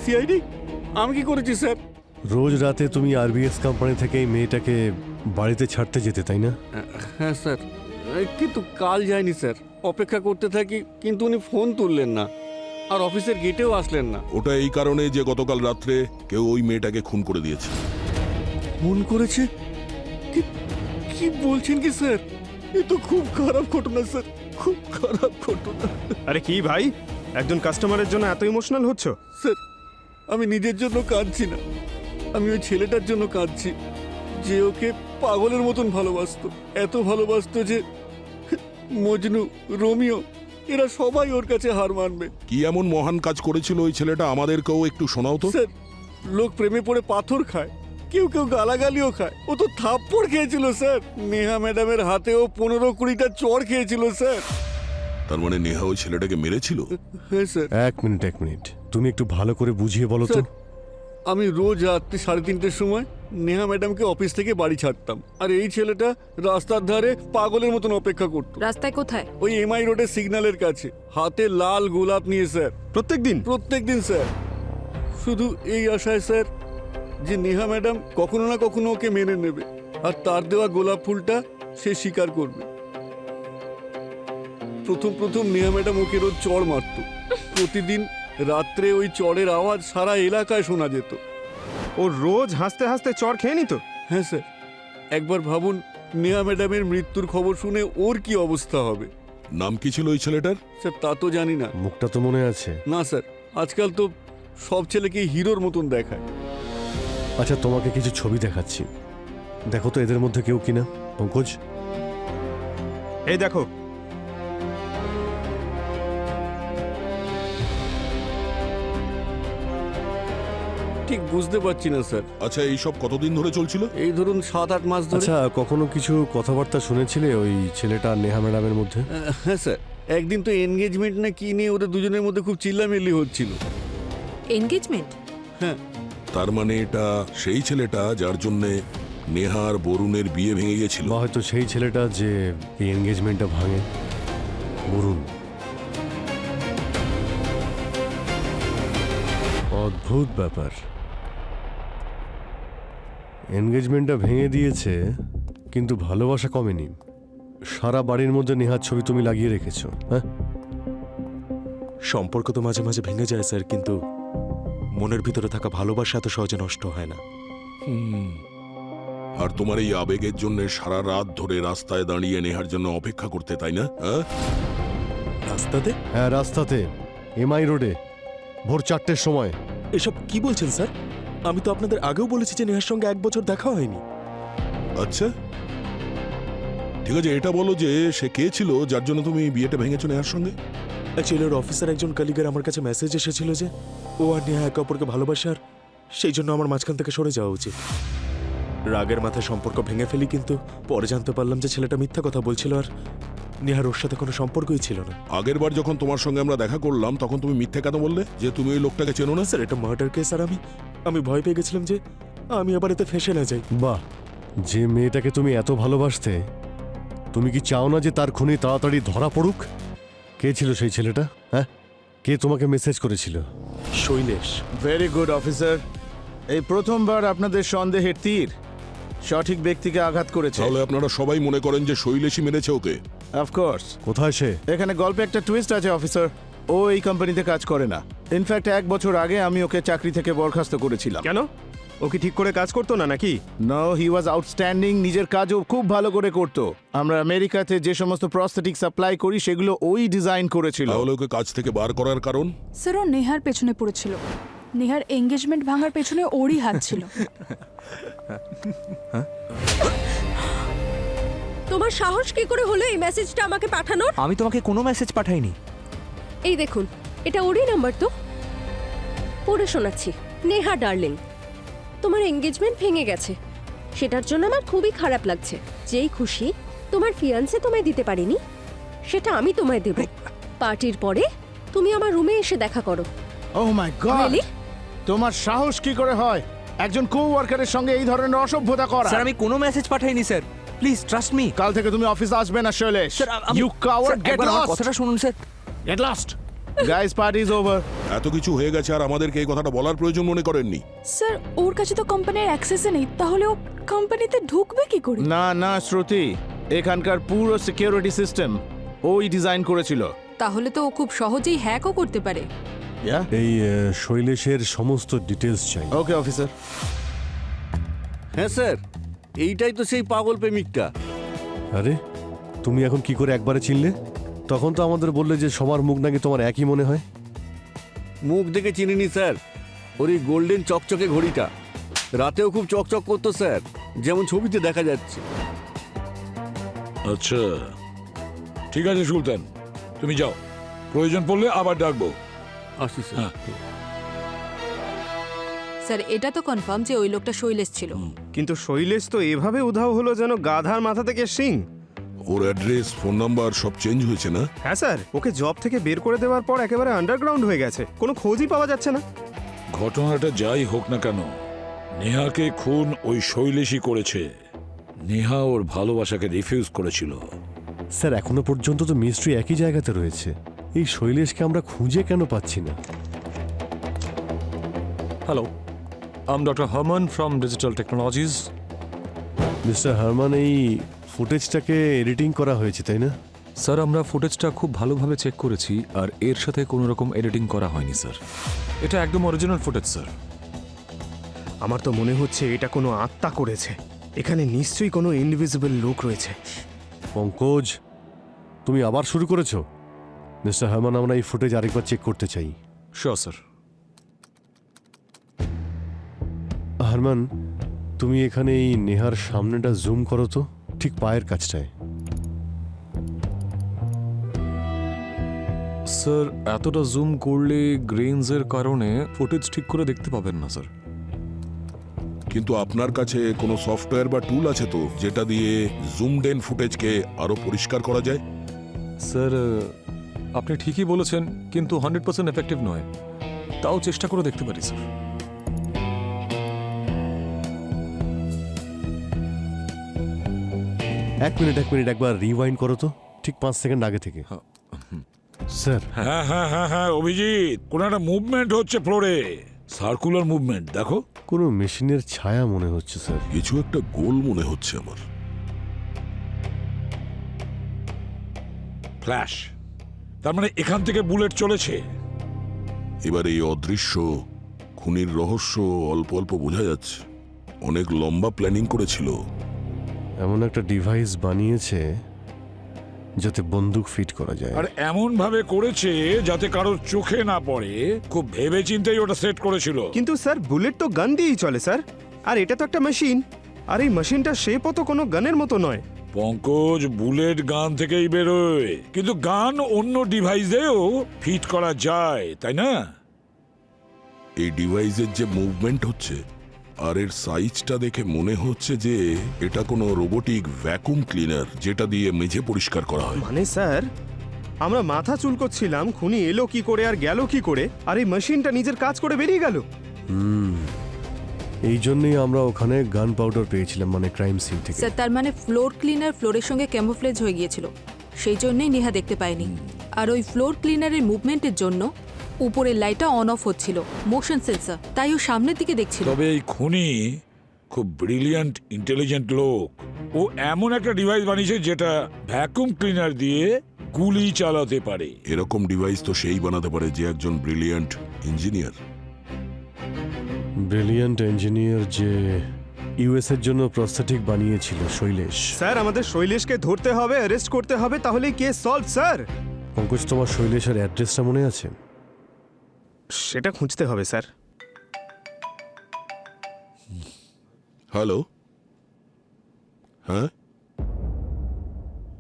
সিআইডি? আমি কি করেছি স্যার? রোজ রাতে তুমি আরবিএস কোম্পানি থেকে এই মেয়েটাকে বাড়িতে ছাড়তে যেতে, তাই না? হ্যাঁ স্যার, কিন্তু কাল যায়নি স্যার। অপেক্ষা করতে থাকি, কিন্তু উনি ফোন তুললেন না আর অফিসের গেটেও আসলেন না। ওটা এই কারণে যে গতকাল রাত্রে কেউ ওই মেয়েটাকে খুন করে দিয়েছে। ফোন করেছে? কি বলছেন কি স্যার? এ তো খুব খারাপ ঘটনা স্যার, খুব খারাপ ঘটনা। আরে কি ভাই, একজন কাস্টমারের জন্য এত ইমোশনাল হচ্ছ? স্যার, আমি নিজের জন্য কাঁদছি না, আমি ওই ছেলেটার জন্য কাঁদছি যে ওকে পাগলের মতন ভালোবাসতো। এত ভালোবাসতো যে মজনু, রোমিও এরা সবাই ওর কাছে হার মানবে। কি এমন মহান কাজ করেছিল ওই ছেলেটা, আমাদেরকেও একটু শোনাও তো। স্যার, লোক প্রেমে পড়ে পাথর খায়, কেউ কেউ গালাগালিও খায়। ও তো থাপ্পড় খেয়েছিল স্যার। নেহা ম্যাডামের হাতেও 15-20টা চড় খেয়েছিল স্যার। তার মানে নেহা ওই ছেলেটাকে মেরেছিল? হ্যাঁ স্যার। এক মিনিট, তুমি একটু ভালো করে বুঝিয়ে বলো তো। স্যার, আমি রোজ রাত্রি 3:30টার সময় নেহা ম্যাডামকে অফিস থেকে বাড়ি ছাড়তাম, আর এই ছেলেটা রাস্তার ধারে পাগলের মতন অপেক্ষা করতো। রাস্তায় কোথায়? ওই এমআই রোডের সিগন্যালের কাছে, হাতে লাল গোলাপ নিয়ে স্যার। প্রত্যেকদিন স্যার, শুধু এই আশায় স্যার যে নেহা ম্যাডাম কখনো না কখনো ওকে মেনে নেবে আর তার দেওয়া গোলাপ ফুলটা সে স্বীকার করবে। প্রথম নেহা ম্যাডাম ওকে রোজ চড় মারত। প্রতিদিন রাত্রে ওই চড়ের আওয়াজ সারা এলাকায় শোনা যেত। ও রোজ হাসতে হাসতে চড় খেয়ে নিত? হ্যাঁ স্যার। একবার ভাবুন, নেহা ম্যাডামের মৃত্যুর খবর শুনে ওর কি অবস্থা হবে। নাম কি ছিল ওই ছেলেটার? স্যার, তা তো জানি না। মুখটা তো মনে আছে? না স্যার, আজকাল তো সব ছেলেকে হিরোর মতন দেখায়। আচ্ছা, তোমাকে কিছু ছবি দেখাচ্ছি, দেখো তো এদের মধ্যে কেউ কিনা। পঙ্কজ, এই দেখো। ঠিক বুঝতে পারছি না স্যার। আচ্ছা, এইসব কতদিন ধরে চলছিল? এই ধরুন 7-8 মাস ধরে। আচ্ছা, কখনো কিছু কথাবার্তা শুনেছিলে ওই ছেলেটা আর নেহা ম্যাডামের মধ্যে? হ্যাঁ স্যার, একদিন তো এনগেজমেন্ট না কি নিয়ে ওদের দুজনের মধ্যে খুব চিল্লামিল্লি হচ্ছিল। এনগেজমেন্ট? হ্যাঁ। তার মানে এটা সেই ছেলেটা যার জন্য নেহা আর বরুণের বিয়ে ভেঙে গেছিল? বা হয়তো সেই ছেলেটা যে এই এনগেজমেন্টটা ভাঙে। বরুণ। অদ্ভুত ব্যাপার, এনগেজমেন্টটা ভেঙে দিয়েছে কিন্তু ভালোবাসা কমেনি। সারা বাড়ির মধ্যে নেহার ছবি তুমি লাগিয়ে রেখেছো। হ্যাঁ, সম্পর্ক তো মাঝে মাঝে ভেঙে যায় স্যার, কিন্তু মনের ভিতরে থাকা ভালোবাসা এত সহজে নষ্ট হয় না। আর তোমার এই আবেগের জন্য সারা রাত ধরে রাস্তায় দাঁড়িয়ে নেহার জন্য অপেক্ষা করতে, তাই না? রাস্তাতে? হ্যাঁ, রাস্তাতে, এমআই রোডে, ভোর 4টের সময়। এসব কি বলছেন স্যার? আমি তো আপনাদের আগেও বলেছি যে নেহার সঙ্গে 1 বছর দেখা হয়নি। আচ্ছা ঠিক আছে, এটা বলো যে সে কে ছিল যার জন্য তুমি বিয়েটা ভেঙেছো নেহার সঙ্গে? অ্যাকচুয়ালি ওর অফিসার একজন কলিগের আমার কাছে মেসেজ এসেছিল যে ও আর নেহা একে অপরকে ভালোবাসার, সেই জন্য আমার মাঝখান থেকে সরে যাওয়া উচিত। রাগের মাথায় সম্পর্ক ভেঙে ফেলি, কিন্তু পরে জানতে পারলাম যে ছেলেটা মিথ্যা কথা বলছিল আর নেহার ওর সাথে কোনো সম্পর্কই ছিল না। আগের বার যখন তোমার সঙ্গে আমরা দেখা করলাম তখন তুমি মিথ্যে কথা বললে যে তুমি ওই লোকটাকে চেনো না। স্যার, এটা মার্ডার কেস আর আমি ভয় পেয়ে গেছিলাম যে আমি আবার এতে ফেঁসে না যাই। বাহ, যে মেয়েটাকে তুমি এত ভালোবাসতে, তুমি কি চাও না যে তার খুনি তাড়াতাড়ি ধরা পড়ুক? কে ছিল সেই ছেলেটা? হ্যাঁ, কে তোমাকে মেসেজ করেছিল? শৈলেশ। ভেরি গুড অফিসার, এই প্রথমবার আপনাদের সন্দেহের তীর সঠিক ব্যক্তিকে আঘাত করেছে। তাহলে আপনারা সবাই মনে করেন যে শৈলেশই মেরেছে ওকে? অফকোর্স। কোথায় সে? এখানে গল্পে একটা টুইস্ট আছে অফিসার। ও এই কোম্পানিতে কাজ করে না। ইনফ্যাক্ট 1 বছর আগে আমি ওকে চাকরি থেকে বরখাস্ত করেছিলাম। কেন? ও কি ঠিক করে কাজ করতো না নাকি? No, he was outstanding. নিজের কাজও খুব ভালো করে করতো। আমরা আমেরিকাতে যে সমস্ত প্রস্থেটিক সাপ্লাই করি সেগুলো ওই ডিজাইন করেছিল। তাহলে ওকে কাজ থেকে বার করার কারণ? স্যার, ও নেহার পেছনে পড়েছিল। নেহার এঙ্গেজমেন্ট ভাঙার পেছনে ওরই হাত ছিল। তোমার সাহস কি করে হলো এই মেসেজটা আমাকে পাঠানোর? আমি তোমাকে কোনো মেসেজ পাঠাইনি। এই দেখুন, এটা ওরই নাম্বার তো। পড়ে শোনাচ্ছি। নেহা ডার্লিং, তোমার এঙ্গেজমেন্ট ভেঙে গেছে, সেটার জন্য আমার খুবই খারাপ লাগছে। যেই খুশি তোমার ফিয়ান্সে তোমায় দিতে পারিনি, সেটা আমি তোমায় দেব। পার্টির পরে তুমি আমার রুমে এসে দেখা করো। ওহ মাই গড! তোমার সাহস কি করে হয় একজন কো ওয়ার্কারের সঙ্গে এই ধরনের অসভ্যতা করা? স্যার আমি কোনো মেসেজ পাঠাইনি স্যার, প্লিজ ট্রাস্ট মি। কাল থেকে তুমি অফিসে আসবে না Shailesh. You coward, get lost. কথাটা শুনুন sir. Get lost. Guys, party is over. এত কিছু হয়ে গেছে আর আমাদেরকে এই কথাটা বলার প্রয়োজন মনে করেননি? স্যার ওর কাছে তো কোম্পানির অ্যাক্সেসই নেই, তাহলে ও কোম্পানিতে ঢুকবে কি করে? না না শ্রুতি, এখানকার পুরো সিকিউরিটি সিস্টেম ওই ডিজাইন করেছিল। তাহলে তো ও খুব সহজেই হ্যাকও করতে পারে। এই শৈলেশের সমস্ত ডিটেলস চাই। Okay officer. হ্যাঁ স্যার, এইটাই তো সেই পাগল প্রেমিকটা। আরে তুমি এখন কি করে একবারে চিনলে? তখন তো আমাদের বললে যে সবার মুখ নাকি তোমার একই মনে হয়। মুখ দেখে চিনিনি স্যার, ওর এই গোল্ডেন চকচকে ঘড়িটা রাতেও খুব চকচক করতো স্যার, যেমন ছবিতে দেখা যাচ্ছে। আচ্ছা ঠিক আছে সুলতান, তুমি যাও, প্রয়োজন পড়লে আবার ডাকবো। আসি স্যার। হ্যাঁ স্যার এটা তো কনফার্ম যে ওই লোকটা শৈলেশ ছিল। কিন্তু শৈলেশ তো এভাবে উধাও হলো যেন গাধার মাথা থেকে শিং। ওর অ্যাড্রেস, ফোন নাম্বার সব চেঞ্জ হয়েছে না? হ্যাঁ স্যার, ওকে জব থেকে বের করে দেওয়ার পর একেবারে আন্ডারগ্রাউন্ড হয়ে গেছে, কোনো খোঁজই পাওয়া যাচ্ছে না। ঘটনাটা যাই হোক না কেন, নেহাকে খুন ওই শৈলেশই করেছে। নেহা ওর ভালোবাসাকে রিফিউজ করেছিল। স্যার এখনো পর্যন্ত তো মিস্ট্রি একই জায়গাতে রয়েছে। এই শৈলেশকে আমরা খুঁজে কেন পাচ্ছি না? Hello, I doctor Hermann from digital technologies. Mister Hermann, এই ফুটেজটাকে এডিটিং করা হয়েছে তাই না? স্যার আমরা ফুটেজটা খুব ভালোভাবে চেক করেছি, আর এর সাথে কোনো রকম এডিটিং করা হয়নি স্যার। এটা একদম অরিজিনাল ফুটেজ স্যার। আমার তো মনে হচ্ছে এটা কোনো আত্মা করেছে। এখানে নিশ্চয়ই কোনো ইনভিজিবল লোক রয়েছে। পঙ্কজ, তুমি আবার শুরু করেছো? মিস্টার হারমান, আমরা এই ফুটেজ আরেকবার চেক করতে চাই। Sure sir. হারমান, তুমি এখানে এই নেহার সামনেটা জুম করো তো, ঠিক পায়ের কাছটায়। স্যার এতটা জুম করলে গ্রেনসের কারণে ফুটেজ ঠিক করে দেখতে পাবেন না স্যার। কিন্তু আপনার কাছে কোনো সফটওয়্যার বা টুল আছে তো, যেটা দিয়ে জুমড ইন ফুটেজকে আরো পরিষ্কার করা যায়? স্যার আপনি ঠিকই বলেছেন, কিন্তু 100% এফেক্টিভ নয়। তাও চেষ্টা করে দেখতে পারি স্যার। এক মিনিট একবার রিওয়াইন্ড করো তো, ঠিক 5 সেকেন্ড আগে থেকে। স্যার। হ্যাঁ হ্যাঁ হ্যাঁ হ্যাঁ অভিজিৎ, কোন একটা মুভমেন্ট হচ্ছে ফ্লোরে, সার্কুলার মুভমেন্ট দেখো। কোনো মেশিনের ছায়া মনে হচ্ছে স্যার। কিছু একটা গোল মনে হচ্ছে আমার। ফ্ল্যাশ, তার মানে এখান থেকে বুলেট চলেছে। এবার এই অদৃশ্য খুনির রহস্য অল্প অল্প বোঝা যাচ্ছে। অনেক লম্বা প্ল্যানিং করেছিল। এমন একটা ডিভাইস বানিয়েছে যাতে বন্দুক ফিট করা যায়। আর এমন ভাবে করেছে যাতে কারোর চোখে না পড়ে। খুব ভেবে চিন্তেই ওটা সেট করেছিল। কিন্তু স্যার বুলেট তো গান দিয়েই চলে স্যার, আর এটা তো একটা মেশিন। আর এই মেশিনটা শেপও তো কোনো গানের মতো নয়। পঙ্কজ, বুলেট গান থেকেই বেরোয়, কিন্তু গান অন্য ডিভাইসেও ফিট করা যায়, তাই না? এই ডিভাইসের যে মুভমেন্ট হচ্ছে আর এর সাইজটা দেখে মনে হচ্ছে যে এটা কোনো রোবোটিক ভ্যাকুম ক্লিনার, যেটা দিয়ে মেঝে পরিষ্কার করা হয়। মানে স্যার, আমরা মাথা চুলকোচ্ছিলাম খুনি এলো কি করে আর গেল কি করে, আর এই মেশিনটা নিজের কাজ করে বেরিয়ে গেল। এই জন্যই আমরা ওখানে গান পাউডার পেয়েছিলাম, মানে ক্রাইম সিন থেকে। স্যার তার মানে ফ্লোর ক্লিনার ফ্লোরের সঙ্গে ক্যামোফ্লেজ হয়ে গিয়েছিল, সেই জন্যই নেহা দেখতে পায়নি। আর ওই ফ্লোর ক্লিনারের মুভমেন্টের জন্য উপরের লাইটটা অন অফ হচ্ছিল, মোশন সেন্সর, তাই ও সামনের দিকে দেখছিল। তবে এই খুনি খুব ব্রিলিয়ান্ট ইন্টেলিজেন্ট লোক। ও এমন একটা ডিভাইস বানিয়েছে যেটা ভ্যাকুম ক্লিনার দিয়ে গুলি চালাতে পারে। এরকম ডিভাইস তো সেই বানাতে পারে যে একজন ব্রিলিয়ান্ট ইঞ্জিনিয়ার। ব্রিলিয়ান্ট ইঞ্জিনিয়ার যে ইউএস এর জন্য প্রস্থেটিক বানিয়েছিল শৈলেশ। স্যার আমাদের শৈলেশকে ধরতে হবে, অ্যারেস্ট করতে হবে, তাহলেই কেস সলভ স্যার। পঙ্কজ, তোমার শৈলেশের অ্যাড্রেসটা মনে আছে? সেটা খুঁজতে হবে স্যার। হ্যালো, হ্যাঁ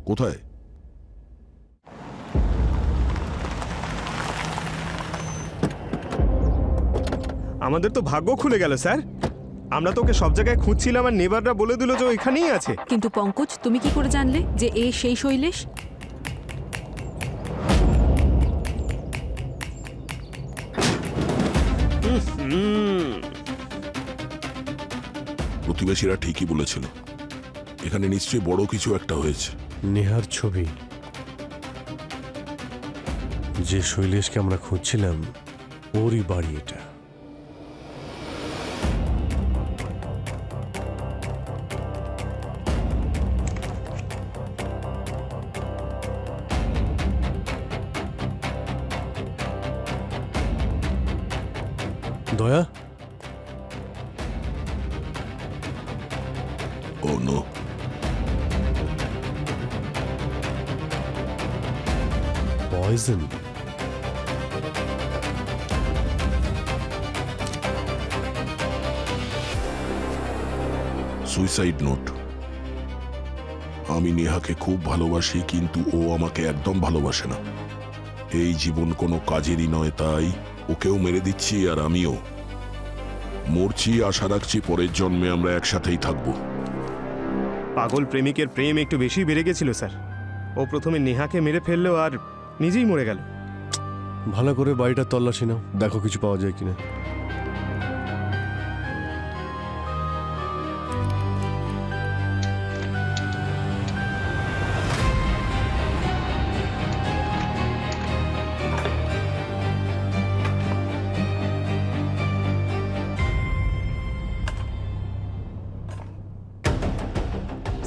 কোথায়? আমাদের তো ভাগ্য খুলে গেল স্যার। আমরা তো ওকে সব জায়গায় খুঁজছিলাম, আর নেবাররা বলে দিল যে ও এখানেই আছে। কিন্তু পঙ্কজ, তুমি কি করে জানলে যে এ সেই শৈলেশ? প্রতিবেশীরা ঠিকই বলেছিল, এখানে নিশ্চয়ই বড় কিছু একটা হয়েছে। নেহার ছবি, যে শৈলেশকে আমরা খুঁজছিলাম, ওরই বাড়ি এটা। দয়া, ও নো, পয়জন। Suicide note. আমি নেহাকে খুব ভালোবাসি, কিন্তু ও আমাকে একদম ভালোবাসে না। এই জীবন কোনো কাজেরই নয়, তাই ওকেও মেরে দিচ্ছি আর আমিও মরছি। আশা রাখছি পরের জন্মে আমরা একসাথেই থাকবো। পাগল প্রেমিকের প্রেম একটু বেশি বেড়ে গেছিল স্যার। ও প্রথমে নেহাকে মেরে ফেললো আর নিজেই মরে গেল। ভালো করে বাড়িটা তল্লাশি নাও, দেখো কিছু পাওয়া যায় কিনা।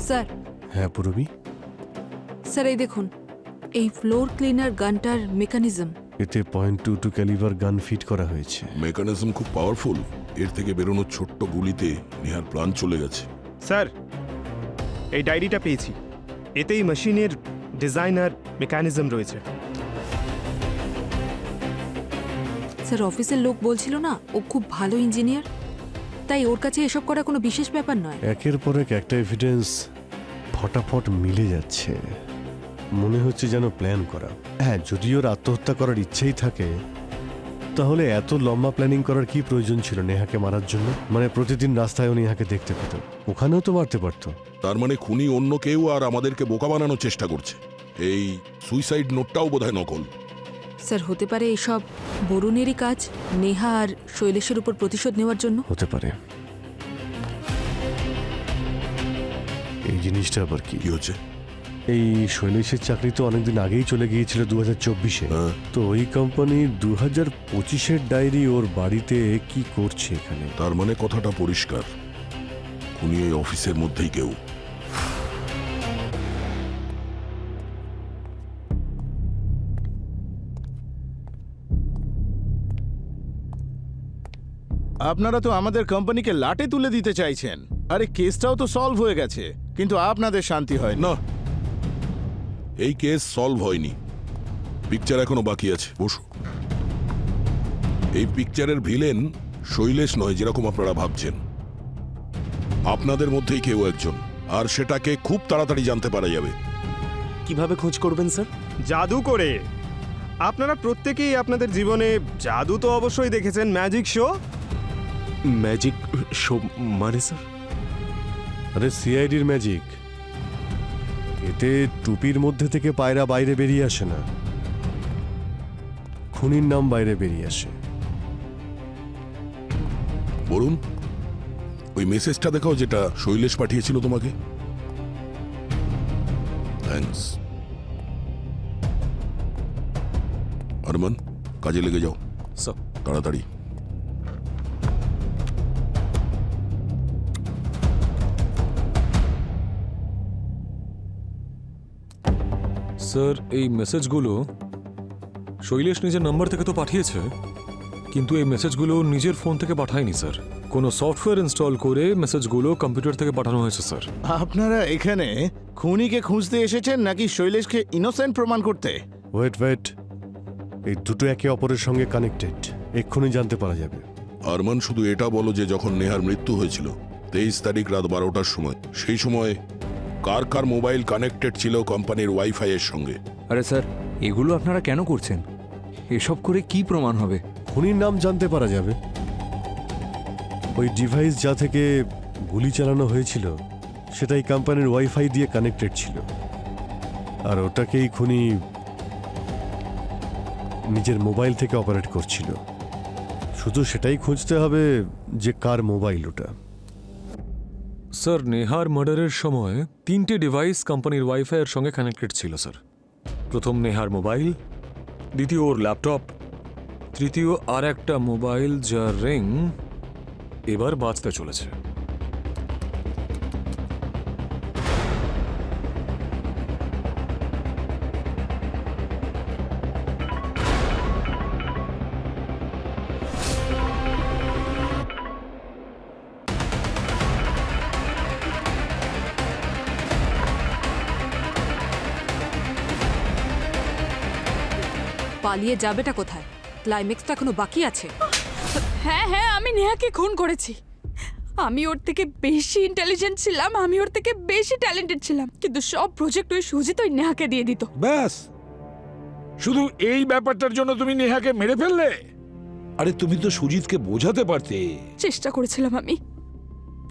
স্যার, হ্যাঁ পুরবি, স্যার এই দেখুন, এই ফ্লোর ক্লিনার গানটার মেকানিজম। এতে .22 ক্যালিবার গান ফিট করা হয়েছে। মেকানিজম খুব পাওয়ারফুল। এর থেকে বেরোনো ছোট্ট গুলিতে নেহার প্রাণ চলে গেছে। স্যার, এই ডায়েরিটা পেয়েছি। এতেই মেশিনের ডিজাইন আর মেকানিজম রয়েছে। স্যার, অফিসের লোক বলছিল না ও খুব ভালো ইঞ্জিনিয়ার, তাই ওর কাছে এসব করা কোনো বিশেষ ব্যাপার নয়। একের পর এক একটা এভিডেন্স ফটাফট মিলে যাচ্ছে। মনে হচ্ছে যেন প্ল্যান করা। হ্যাঁ, যদি ওর আত্মহত্যা করার ইচ্ছেই থাকে, তাহলে এত লম্বা প্ল্যানিং করার কি প্রয়োজন ছিল নেহাকে মারার জন্য? মানে প্রতিদিন রাস্তায় ও নেহাকে দেখতে পেত, ওখানেও তো মারতে পারতো। তার মানে খুনি অন্য কেউ আর আমাদেরকে বোকা বানানোর চেষ্টা করছে। এই সুইসাইড নোটটাও বোধহয় নকল। স্যার, হতে পারে এসব বরুণেরই কাজ, নেহা আর শৈলেশের উপর প্রতিশোধ নেওয়ার জন্য। হতে পারে। এই জিনিসটা আবার কি হচ্ছে? এই শৈলেশের চাকরি তো অনেকদিন আগেই চলে গিয়েছিল 2024-এ। তো ওই কোম্পানি 2025-এর ডায়েরি ওর বাড়িতে কি করছে এখানে? তার মানে কথাটা পরিষ্কার, খুনি এই অফিসের মধ্যেই কেউ। আপনারা তো আমাদের কোম্পানিকে লাটে তুলে দিতে চাইছেন। আরে কেসটাও তো সলভ হয়ে গেছে, কিন্তু আপনাদের শান্তি হয় না। এই কেস সলভ হয়নি, পিকচার এখনো বাকি আছে। বসু, এই পিকচারের ভিলেন শৈলেশ নয় যেরকম আপনারা ভাবছেন। আপনাদের মধ্যেই কেউ একজন, আর সেটাকে খুব তাড়াতাড়ি জানতে পারা যাবে। কিভাবে খোঁজ করবেন স্যার? জাদু করে। আপনারা প্রত্যেকেই আপনাদের জীবনে জাদু তো অবশ্যই দেখেছেন, ম্যাজিক শো। ম্যাজিক শো মানে স্যার? আরে সিআইডির ম্যাজিক। এতে টুপির মধ্যে থেকে পায়রা বাইরে বেরিয়ে আসে না, খুনির নাম বাইরে বেরিয়ে আসে। বলুন, ওই মেসেজটা দেখাও যেটা শৈলেশ পাঠিয়েছিল তোমাকে। থ্যাঙ্কস। আরমান, কাজে লেগে যাও স্যার। তাড়াতাড়ি। স্যার, এই মেসেজগুলো শৈলেশ নিজের নাম্বার থেকে তো পাঠিয়েছে, কিন্তু এই মেসেজগুলো নিজের ফোন থেকে পাঠায়নি স্যার। কোনো সফটওয়্যার ইনস্টল করে মেসেজগুলো কম্পিউটার থেকে পাঠানো হয়েছে স্যার। আপনারা এখানে খুনিকে খুঁজতে এসেছেন নাকি শৈলেশকে ইনোসেন্ট প্রমাণ করতে? ওয়েট, এই দুটো একে অপরের সঙ্গে কানেক্টেড, এক্ষুনি জানতে পারা যাবে। আরমান, শুধু এটা বলো যে যখন নেহার মৃত্যু হয়েছিল 23 তারিখ রাত 12টার সময়, সেই সময় কার কার মোবাইল কানেক্টেড ছিল কোম্পানির ওয়াইফাই এর সঙ্গে? আরে স্যার, এগুলো আপনারা কেন করছেন? এসব করে কি প্রমাণ হবে? খুনির নাম জানতে পারা যাবে। ওই ডিভাইস যা থেকে গুলি চালানো হয়েছিল সেটাই কোম্পানির ওয়াইফাই দিয়ে কানেক্টেড ছিল, আর ওটাকেই খুনি নিজের মোবাইল থেকে অপারেট করছিল। শুধু সেটাই খুঁজতে হবে যে কার মোবাইল ওটা। স্যার নেহার মার্ডারের সময় 3টে ডিভাইস কোম্পানির ওয়াইফাইয়ের সঙ্গে কানেক্টেড ছিল স্যার। প্রথম নেহার মোবাইল, দ্বিতীয় ওর ল্যাপটপ, তৃতীয় আর একটা মোবাইল যার রিং এবার বাজতে চলেছে। পালিয়ে যাবেটা কোথায়? ক্লাইম্যাক্সটা এখনো বাকি আছে। হ্যাঁ হ্যাঁ, আমি নেহাকে খুন করেছি। আমি ওর থেকে বেশি ইন্টেলিজেন্ট ছিলাম, আমি ওর থেকে বেশি ট্যালেন্টেড ছিলাম, কিন্তু সব প্রজেক্ট ওই সুজিত ওই নেহাকে দিয়ে দিত। ব্যাস, শুধু এই ব্যাপারটার জন্য তুমি নেহাকে মেরে ফেললে? আরে তুমি তো সুজিতকে বোঝাতে পারতে। চেষ্টা করেছিলাম আমি,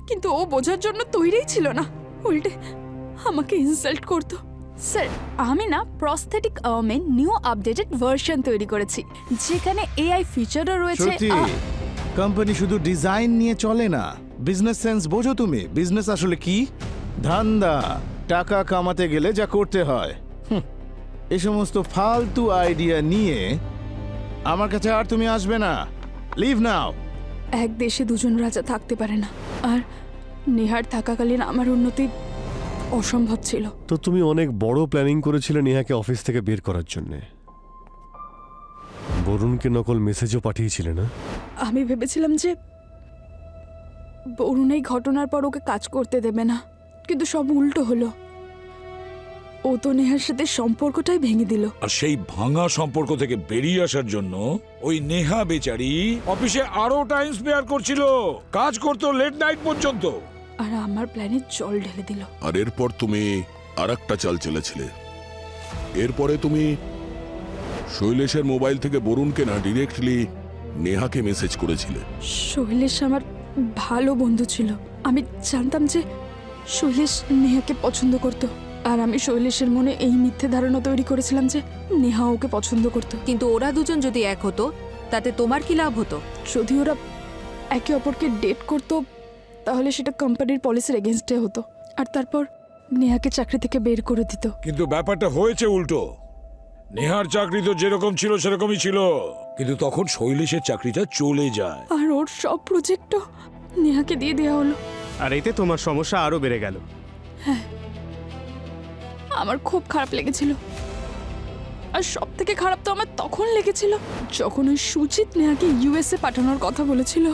কিন্তু ও বোঝার জন্য তৈরিই ছিল না, উল্টে আমাকে ইনসাল্ট করতো। স্যার, আমি না প্রস্থেটিক আর্মের নিউ আপডেটেড ভার্সন তৈরি করেছি, যেখানে এআই ফিচারও রয়েছে। সত্যি কোম্পানি শুধু ডিজাইন নিয়ে চলে না, বিজনেস সেন্স বোঝো তুমি? বিজনেস আসলে কি? ধান্দা। টাকা কামাতে গেলে যা করতে হয়। এই সমস্ত ফালতু আইডিয়া নিয়ে আমার কাছে আর তুমি আসবে না। লিভ নাও। এক দেশে দুজন রাজা থাকতে পারে না, আর নেহার থাকাকালীন আমার উন্নতি অসম্ভব ছিল। তো তুমি অনেক বড় প্ল্যানিং করেছিলে নেহাকে অফিস থেকে বের করার জন্যে। বরুণকে নকল মেসেজও পাঠিয়েছিলে না? আমি ভেবেছিলাম যে বরুণ এই ঘটনার পর ওকে কাজ করতে দেবে না, কিন্তু সব উল্টো হলো। ও তো নেহার সাথে সম্পর্কটাই ভেঙে দিল। আর সেই ভাঙা সম্পর্ক থেকে বেরিয়ে আসার জন্য ওই নেহা বেচারি অফিসে আরো টাইম স্পেয়ার করছিল, কাজ করতো লেট নাইট পর্যন্ত। আর আমার প্ল্যানে জল ঢেলে দিল। আর এরপর তুমি আর একটা চাল চেলেছিলে। এরপরে তুমি শৈলেশের মোবাইল থেকে বরুণকে না ডিরেক্টলি নেহাকে মেসেজ করেছিলে। শৈলেশ আমার ভালো বন্ধু ছিল। আমি জানতাম যে শৈলেশ নেহাকে পছন্দ করত, আর আমি শৈলেশের মনে এই মিথ্যে ধারণা তৈরি করেছিলাম যে নেহা ওকে পছন্দ করত। কিন্তু ওরা দুজন যদি এক হতো তাতে তোমার কি লাভ হতো? যদি ওরা একে অপরকে ডেট করতো তাহলে সেটা কোম্পানির পলিসির এগেনস্টে হতো, আর তারপর নেহাকে চাকরি থেকে বের করে দিত। কিন্তু ব্যাপারটা হয়েছে উল্টো। নেহার চাকরি তো যেরকম ছিল সেরকমই ছিল, কিন্তু তখন শৈলেশের চাকরিটা চলে যায়। আর ওর সব প্রজেক্টও নেহাকে দিয়ে দেওয়া হলো। আর এতে তোমার সমস্যা আরো বেড়ে গেল। হ্যাঁ, আমার খুব খারাপ লেগেছিল। আর সব থেকে খারাপ তো আমার তখন লেগেছিল যখন ওই সুজিত নেহাকে ইউএসএ পাঠানোর কথা বলেছিল,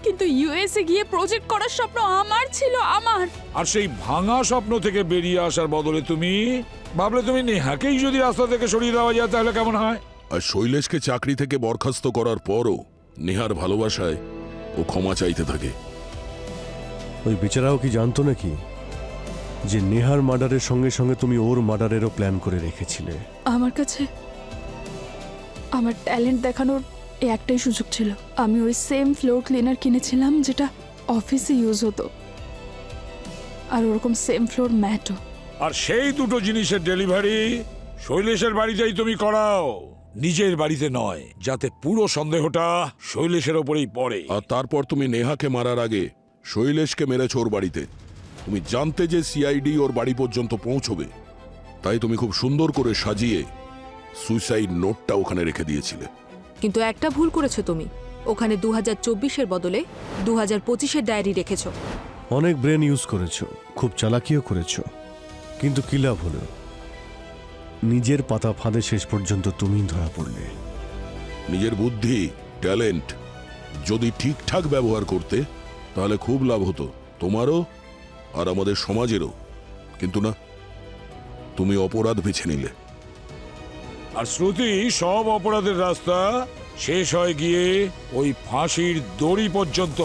কিন্তু ইউএসএ গিয়ে প্রজেক্ট করার স্বপ্ন আমার ছিল, আমার। আর সেই ভাঙা স্বপ্ন থেকে বেরিয়ে আসার বদলে তুমি ভাবলে তুমি নেহাকেই যদি রাস্তা থেকে সরিয়ে দেওয়া যায় তাহলে কেমন হয়। আর শৈলেশকে চাকরি থেকে বরখাস্ত করার পরও নেহার ভালোবাসায় ও ক্ষমা চাইতে থাকে। ওই বেচারাও কি জানতো নাকি যে নেহার মার্ডারের সঙ্গে সঙ্গে তুমি ওর মার্ডারেরও প্ল্যান করে রেখেছিলে? আমার কাছে আমার ট্যালেন্ট দেখানোর এই একটাই সুযোগ ছিল। আমি ওই সেম ফ্লোর ক্লিনার কিনেছিলাম যেটা অফিসে ইউজ হতো, আর ওরকম সেম ফ্লোর ম্যাটও। আর সেই দুটো জিনিসের ডেলিভারি শৈলেশের বাড়িতেই তুমি করাও, নিজের বাড়িতে নয়, যাতে পুরো সন্দেহটা শৈলেশের ওপরেই পড়ে। আর তারপর তুমি নেহাকে মারার আগে শৈলেশকে মেরেছ ওর বাড়িতে। তুমি জানতে যে সিআইডি ওর বাড়ি পর্যন্ত পৌঁছবে, তাই তুমি খুব সুন্দর করে সাজিয়ে সুইসাইড নোটটা ওখানে রেখে দিয়েছিলে। কিন্তু একটা ভুল করেছো তুমি, ওখানে 2024-এর বদলে 2025-এর ডায়েরি রেখেছো। অনেক ব্রেন ইউজ করেছো, খুব চালাকিও করেছো, কিন্তু কি লাভ হলো? নিজের পাতা ফাঁদে শেষ পর্যন্ত তুমি ধরা পড়লে। নিজের বুদ্ধি, ট্যালেন্ট যদি ঠিকঠাক ব্যবহার করতে তাহলে খুব লাভ হতো তোমারও আর আমাদের সমাজেরও, কিন্তু না, তুমি অপরাধ বেছে নিলে। আর শ্রুতি, সব অপরাধের রাস্তা শেষ হয় গিয়ে ওই ফাঁসির দড়ি পর্যন্ত।